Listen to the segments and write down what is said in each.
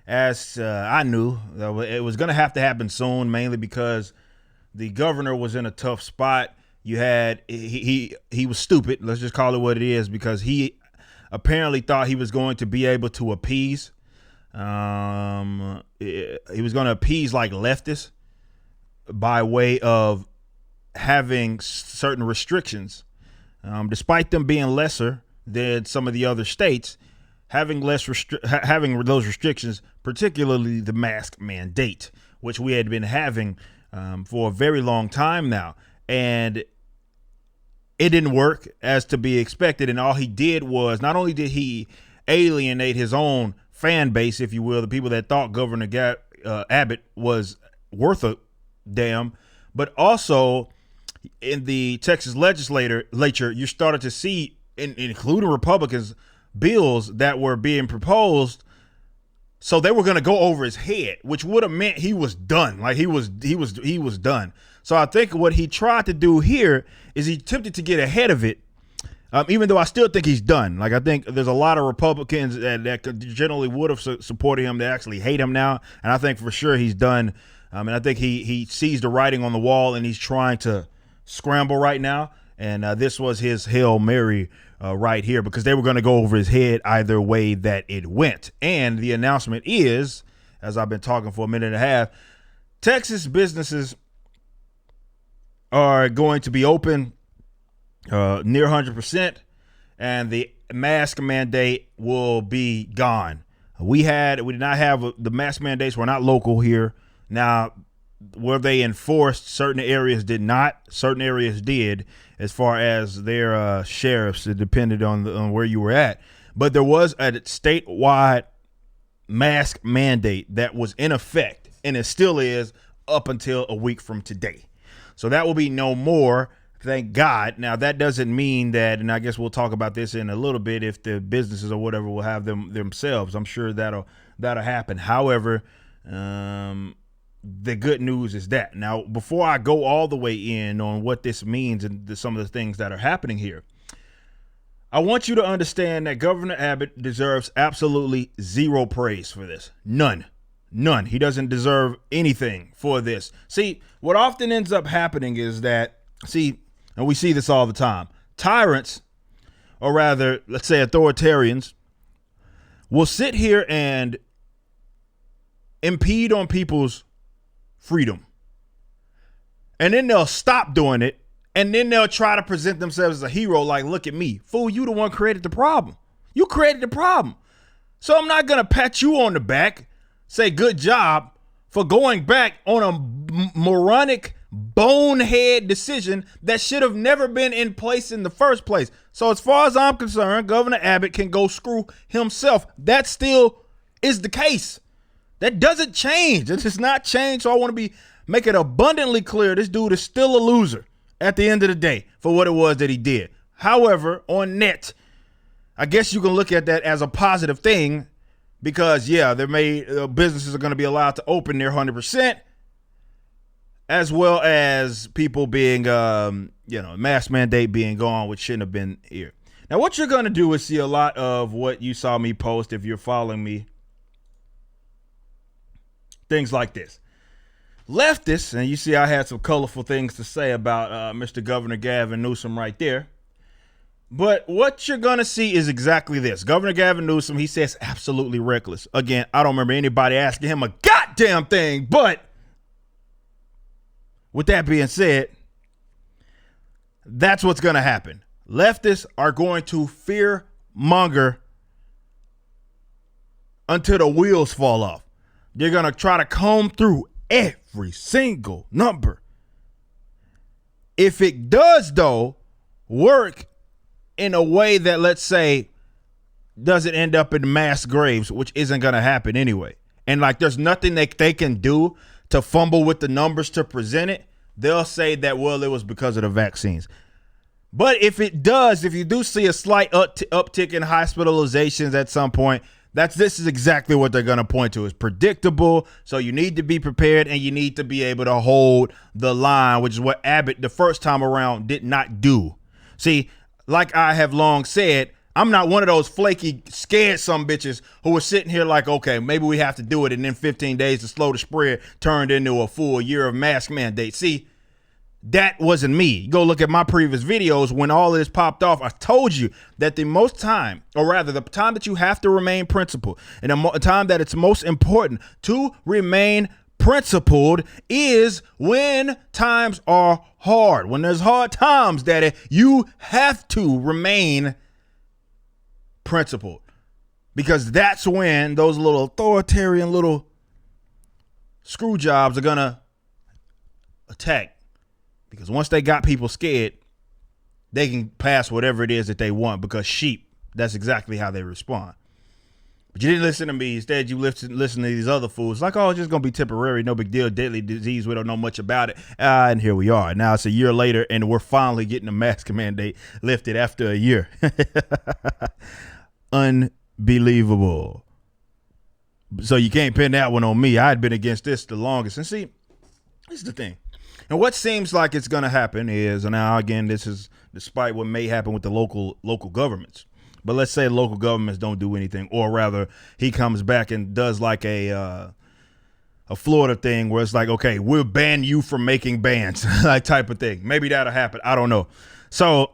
as I knew that it was going to happen soon, mainly because the governor was in a tough spot. You had he was stupid. Let's just call it what it is, because he apparently thought he was going to be able to appease. He was going to appease like leftists by way of having certain restrictions, despite them being lesser than some of the other states. Having having those restrictions, particularly the mask mandate, which we had been having for a very long time now, and it didn't work as to be expected. And all he did was, not only did he alienate his own fan base, if you will, the people that thought Governor Abbott was worth a damn, but also in the Texas legislature, you started to see, including Republicans, bills that were being proposed. So they were going to go over his head, which would have meant he was done. Like he was done. So I think what he tried to do here is he attempted to get ahead of it. Even though I still think he's done. Like, I think there's a lot of Republicans that generally would have supported him that actually hate him now. And I think for sure he's done. And I think he sees the writing on the wall, and he's trying to scramble right now. And this was his Hail Mary right here, because they were going to go over his head either way that it went. And the announcement is, as I've been talking for a minute and a half, Texas businesses are going to be open near 100%, and the mask mandate will be gone. We did not have the mask mandates were not local here. Now, where they enforced, certain areas did not, certain areas did, as far as their sheriffs. It depended on where you were at. But there was a statewide mask mandate that was in effect, and it still is up until a week from today. So that will be no more. Thank God. Now, that doesn't mean that, and I guess we'll talk about this in a little bit, if the businesses or whatever will have them themselves. I'm sure that'll happen. However, the good news is that. Now, before I go all the way in on what this means and some of the things that are happening here, I want you to understand that Governor Abbott deserves absolutely zero praise for this. None. He doesn't deserve anything for this. See, what often ends up happening is that, and we see this all the time, tyrants, or rather, let's say authoritarians, will sit here and impede on people's freedom. And then they'll stop doing it, and then they'll try to present themselves as a hero, like, look at me. Fool, you the one created the problem. You created the problem. So I'm not going to pat you on the back, say good job for going back on a moronic, bonehead decision that should have never been in place in the first place. So as far as I'm concerned, Governor Abbott can go screw himself. That still is the case. That doesn't change. It does not change. So I want to make it abundantly clear, this dude is still a loser at the end of the day for what it was that he did. However, on net, I guess you can look at that as a positive thing, because businesses are going to be allowed to open their 100%, as well as people being, mask mandate being gone, which shouldn't have been here. Now, what you're going to do is see a lot of what you saw me post if you're following me. Things like this. Leftists, and you see I had some colorful things to say about Mr. Governor Gavin Newsom right there. But what you're going to see is exactly this. Governor Gavin Newsom, he says absolutely reckless. Again, I don't remember anybody asking him a goddamn thing. But with that being said, that's what's going to happen. Leftists are going to fear monger until the wheels fall off. They're going to try to comb through every single number. If it does, though, work in a way that, let's say, doesn't end up in mass graves, which isn't going to happen anyway, and like there's nothing they can do to fumble with the numbers to present it, they'll say that, well, it was because of the vaccines. But if it does, if you do see a slight uptick in hospitalizations at some point, this is exactly what they're going to point to. It's predictable, so you need to be prepared, and you need to be able to hold the line, which is what Abbott the first time around did not do. See, like I have long said, I'm not one of those flaky, scared some bitches who are sitting here like, okay, maybe we have to do it. And then 15 days to slow the spread turned into a full year of mask mandate. See, that wasn't me. You go look at my previous videos when all of this popped off. I told you that the most time, or rather the time that you have to remain principled and the time that it's most important to remain principled is when times are hard. When there's hard times, daddy, you have to remain principled, because that's when those little authoritarian little screw jobs are gonna attack, because once they got people scared, they can pass whatever it is that they want, because sheep, that's exactly how they respond. But you didn't listen to me. Instead, you listen to these other fools like, oh, it's just gonna be temporary, no big deal, deadly disease, we don't know much about it. And here we are. Now it's a year later and we're finally getting a mask mandate lifted after a year. Unbelievable. So you can't pin that one on me. I had been against this the longest. And see, this is the thing. And what seems like it's going to happen is, and now again, this is despite what may happen with the local governments. But let's say local governments don't do anything, or rather he comes back and does like a Florida thing where it's like, okay, we'll ban you from making bans, like type of thing. Maybe that'll happen. I don't know. So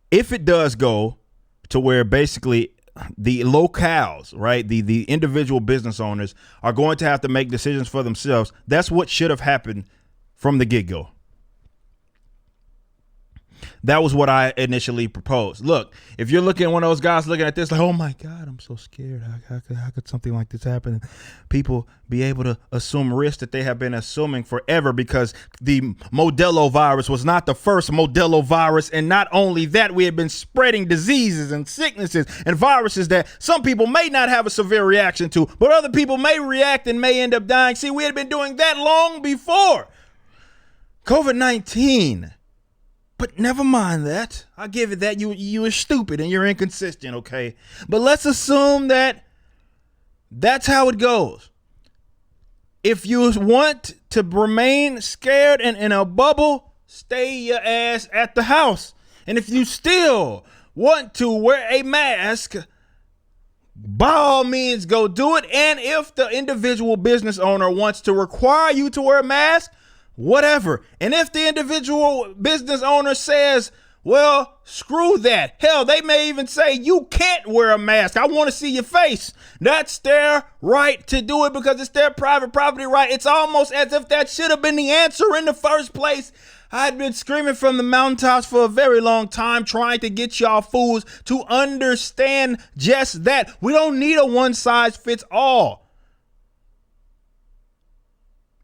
if it does go to where basically the locales, right, the individual business owners are going to have to make decisions for themselves, that's what should have happened from the get-go. That was what I initially proposed. Look, if you're looking at one of those guys looking at this like, oh my God, I'm so scared. How could something like this happen? People be able to assume risks that they have been assuming forever, because the Modelo virus was not the first Modelo virus. And not only that, we have been spreading diseases and sicknesses and viruses that some people may not have a severe reaction to, but other people may react and may end up dying. See, we had been doing that long before COVID-19. But never mind that. I'll give it that. You are stupid and you're inconsistent, okay? But let's assume that that's how it goes. If you want to remain scared and in a bubble, stay your ass at the house. And if you still want to wear a mask, by all means, go do it. And if the individual business owner wants to require you to wear a mask, whatever. And if the individual business owner says, well, screw that. Hell, they may even say you can't wear a mask. I want to see your face. That's their right to do it, because it's their private property right. It's almost as if that should have been the answer in the first place. I'd been screaming from the mountaintops for a very long time, trying to get y'all fools to understand just that. We don't need a one size fits all.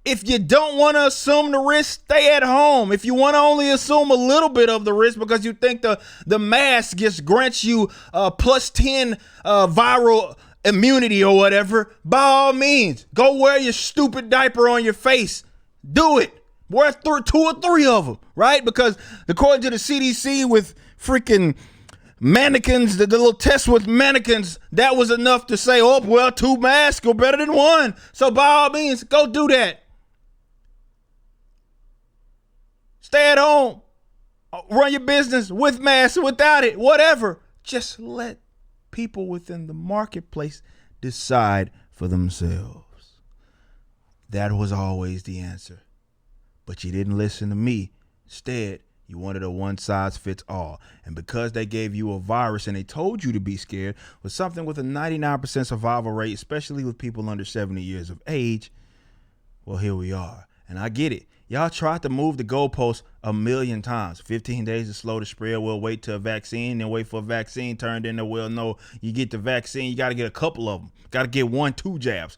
If you don't want to assume the risk, stay at home. If you want to only assume a little bit of the risk because you think the mask just grants you plus 10 viral immunity or whatever, by all means, go wear your stupid diaper on your face. Do it. Wear 2 or 3 of them, right? Because according to the CDC, with freaking mannequins, the little test with mannequins, that was enough to say, oh, well, 2 masks are better than 1. So by all means, go do that. Stay at home, run your business with masks, without it, whatever. Just let people within the marketplace decide for themselves. That was always the answer. But you didn't listen to me. Instead, you wanted a one size fits all. And because they gave you a virus and they told you to be scared with something with a 99% survival rate, especially with people under 70 years of age, well, here we are. And I get it. Y'all tried to move the goalposts a million times. 15 days to slow the spread. We'll wait till a vaccine, then wait for a vaccine turned into, well, no, you get the vaccine, you got to get a couple of them. Got to get 1, 2 jabs.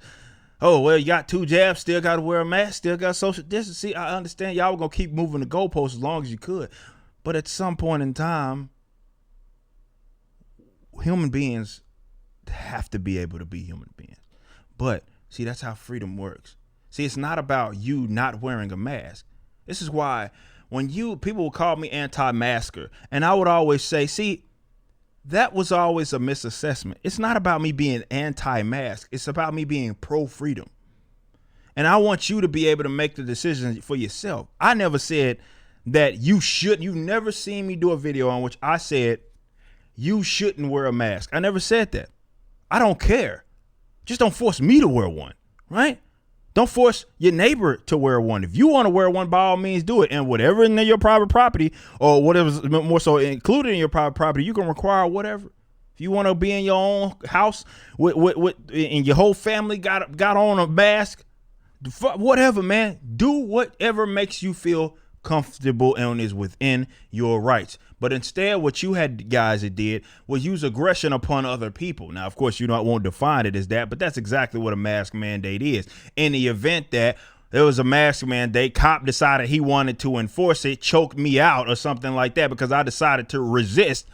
Oh, well, you got 2 jabs, still got to wear a mask, still got social distance. See, I understand y'all were going to keep moving the goalposts as long as you could. But at some point in time, human beings have to be able to be human beings. But, see, that's how freedom works. See, it's not about you not wearing a mask. This is why when people will call me anti-masker, and I would always say, see, that was always a misassessment. It's not about me being anti-mask. It's about me being pro-freedom. And I want you to be able to make the decision for yourself. I never said that you should. You never seen me do a video on which I said you shouldn't wear a mask. I never said that. I don't care. Just don't force me to wear one, right? Don't force your neighbor to wear one. If you want to wear one, by all means do it. And whatever in your private property, or whatever's more so included in your private property, you can require whatever. If you want to be in your own house and your whole family got on a mask, whatever, man, do whatever makes you feel comfortable and is within your rights. But instead, what you had guys that did was use aggression upon other people. Now, of course, won't define it as that, but that's exactly what a mask mandate is. In the event that there was a mask mandate, cop decided he wanted to enforce it, choked me out or something like that because I decided to resist,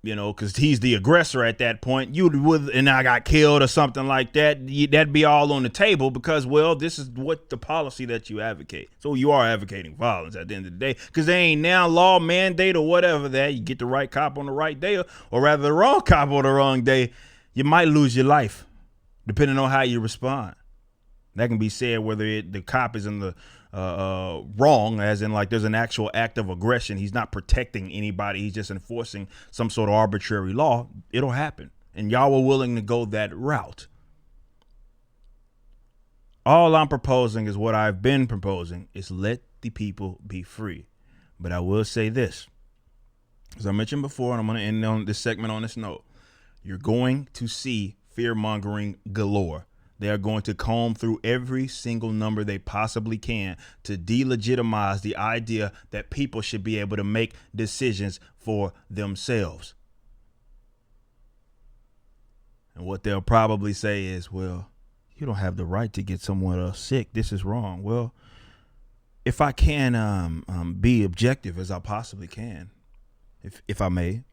because he's the aggressor at that point, and I got killed or something like that, that'd be all on the table because, well, this is what the policy that you advocate. So you are advocating violence at the end of the day because they ain't now law mandate or whatever that you get the right cop on the right day or rather the wrong cop on the wrong day, you might lose your life depending on how you respond. That can be said whether the cop is in the wrong, as in like there's an actual act of aggression. He's not protecting anybody. He's just enforcing some sort of arbitrary law. It'll happen. And y'all were willing to go that route. All I'm proposing is what I've been proposing is let the people be free. But I will say this, as I mentioned before, and I'm going to end on this segment on this note, you're going to see fear mongering galore. They are going to comb through every single number they possibly can to delegitimize the idea that people should be able to make decisions for themselves. And what they'll probably say is, well, you don't have the right to get someone else sick. This is wrong. Well, if I can be objective as I possibly can, if I may,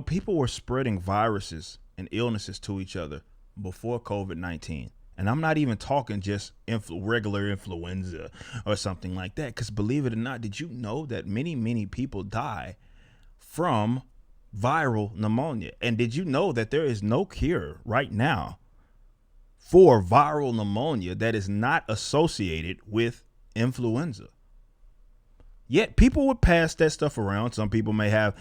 people were spreading viruses and illnesses to each other before COVID-19. And I'm not even talking just regular influenza or something like that. Because believe it or not, did you know that many, many people die from viral pneumonia? And did you know that there is no cure right now for viral pneumonia that is not associated with influenza? Yet people would pass that stuff around. Some people may have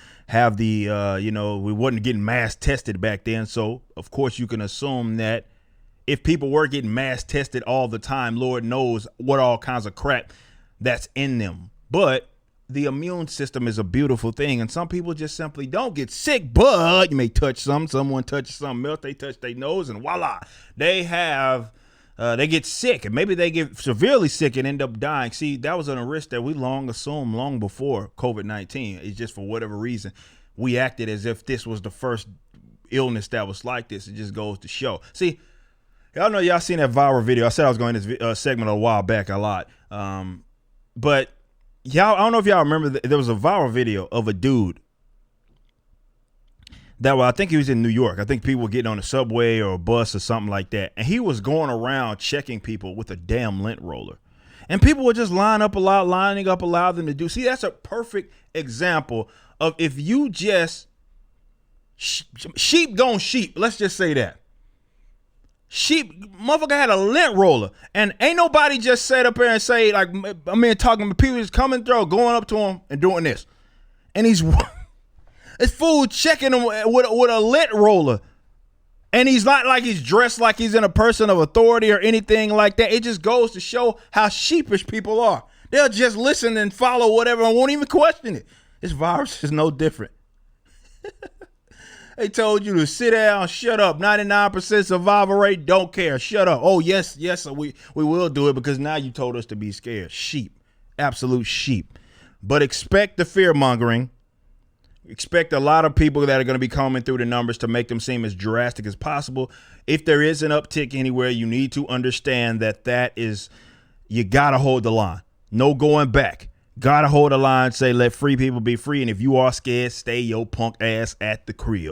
the, we wasn't getting mass tested back then. So, of course, you can assume that if people were getting mass tested all the time, Lord knows what all kinds of crap that's in them. But the immune system is a beautiful thing. And some people just simply don't get sick. But you may touch someone touches something else. They touch their nose and voila, they get sick, and maybe they get severely sick and end up dying. See, that was a risk that we long assumed long before COVID-19. It's just for whatever reason, we acted as if this was the first illness that was like this. It just goes to show. See, y'all know y'all seen that viral video. I said I was going to this segment a while back a lot. But y'all, I don't know if y'all remember, there was a viral video of a dude I think he was in New York. I think people were getting on a subway or a bus or something like that. And he was going around checking people with a damn lint roller. And people would just lining up, allow them to do. See, that's a perfect example of if you just sheep gone sheep. Let's just say that. Motherfucker had a lint roller. And ain't nobody just sat up there and say, like, talking to people just coming through, going up to him and doing this. And he's... This fool checking him with a lint roller. And he's not like he's dressed like he's in a person of authority or anything like that. It just goes to show how sheepish people are. They'll just listen and follow whatever and won't even question it. This virus is no different. They told you to sit down, shut up. 99% survival rate, don't care. Shut up. Oh, yes, we will do it because now you told us to be scared. Sheep. Absolute sheep. But expect the fear mongering. Expect a lot of people that are going to be coming through the numbers to make them seem as drastic as possible. If there is an uptick anywhere, you need to understand that is, you got to hold the line. No going back. Got to hold the line, say let free people be free. And if you are scared, stay your punk ass at the crib.